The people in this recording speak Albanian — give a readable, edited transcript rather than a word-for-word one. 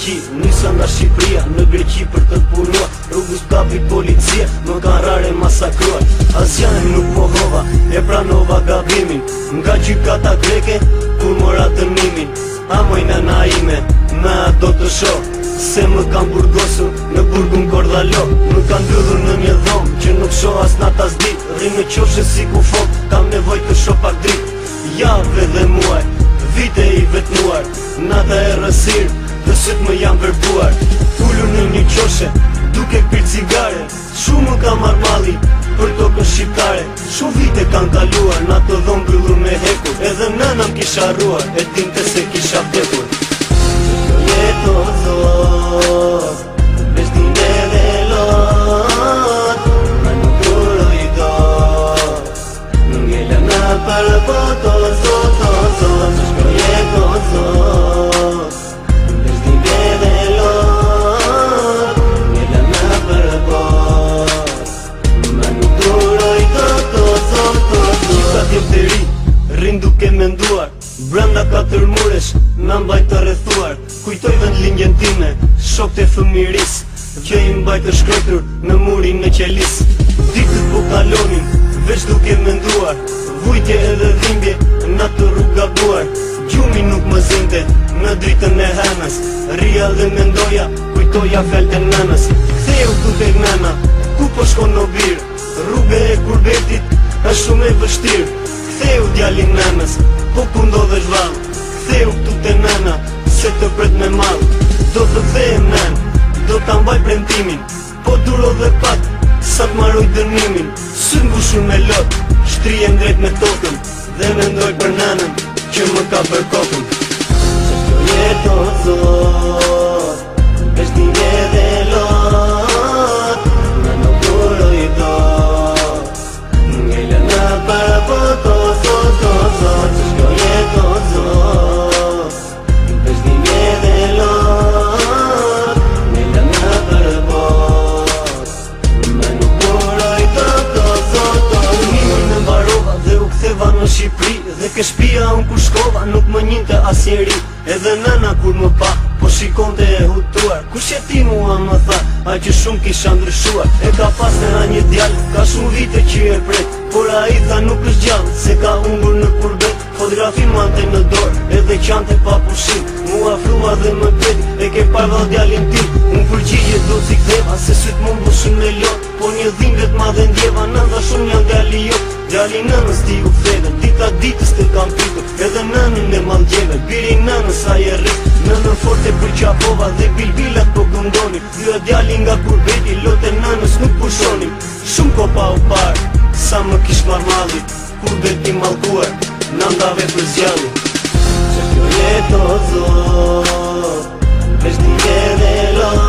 Turqi, nisa nga Shqipëria në Greqi për të punuar. Rrugës kapi policia, më kanë rare masakruar. Asjanë nuk pohova, e pranova gabimin nga gjykata greke, kur mora dënimin. A mojna na ime, na do të shoh se më kanë burgosur në burgun Kordalo. Më kanë ndrydhur në një dhomë që nuk shoh as nat as ditë. Rri në qoshe si ku fok, kam nevoj të shoh pak dritë. Javë dhe muaj, vite i vetmuar, nata e rësirë, të sytë më jam verbuar. Ullur në një qoshe, duke pirë cigare, shumë më ka marrë malli për tokën shqiptare. Shumë vite kanë kaluar, në ato dhomë mbyllur me hekur, edhe nëna m'kisha arruar, e dinte se kisha vdekur. Jeto zot, beshtine dhe lot, ma nuk duroj dot, nuk ngella nga për poto zot, shko jeto zot, beshtine dhe lot, ngella nga për pot, ma nuk duroj dot, qika t'jem të ri, rrin duke menduar, brenda 4 muresh, na mbaj të rrethuar. Kujtoj vend lindjen time, shokët e fëmiris, që i mbaj të shkretur në murin e qelis. Ditët po kalonin, veç duke menduar, vujtje edhe dhimbje në të rrugë gabuar. Gjumi nuk më zinte në dritën e henës, rria dhe mendoja, kujtoja fjallë të nënës. Ktheu tu tek nëna, ku po shkon në birë, rrugë e kurbetit është shumë e vështirë. Ktheu djalin nënës, po ku ndodhesh vallë, ktheu këtu te nëna, se të pret me malë. Do të kthehem nën, do ta mbaj premtimin, po duro dhe pak, sa t'maroj dënimin. Sy mbushur me lot, shtrijem drejt me tokën, dhe mendoj për nënën që më ka bër kokën. Se shko jeto zot, beshtine dhe lot, ma nuk duroj dot, ngella nga para poto zot, se shko jeto zot, beshtine dhe lot, ngella nga para pot, ma nuk duroj dot. Mimin me mbarova dhe u ktheva në Shqipëri, dhe ke shtëpia unë kur shkova nuk më njinte asnjëri. Edhe nëna kur më pa, po shikonte e hutuar. Kush je ti mua më tha, a që shumë kisha ndryshuar. E ka pas nëna një djalë, ka shumë vite që e pret, por a i tha nuk është gjallë, se ka hungur në kurbet. Fotografi mante në dorë, edhe qante pa pushim, mu afrua dhe më pet, e ke parva djalin tim. Unë përgjigje do si ktheva, se syt më mbushën me lot, po një dhimbjet madhe ndjeva, nënda shumë janë djali jot. Djali nënës ti u ktheve, dita ditës të kam pitur, edhe nënën e mallgjeve, biri nënës a je rrit, nënën forte për qapova dhe bilbilat po këndonin. Dyja djali nga kurbeti, lote nënës nuk pushonin. Shumë kopa u parë, sa më kish marrë malli, kurbeti mallkuar, na ndave për zjalli. Se kjo jeto zot, beshtine dhe lot,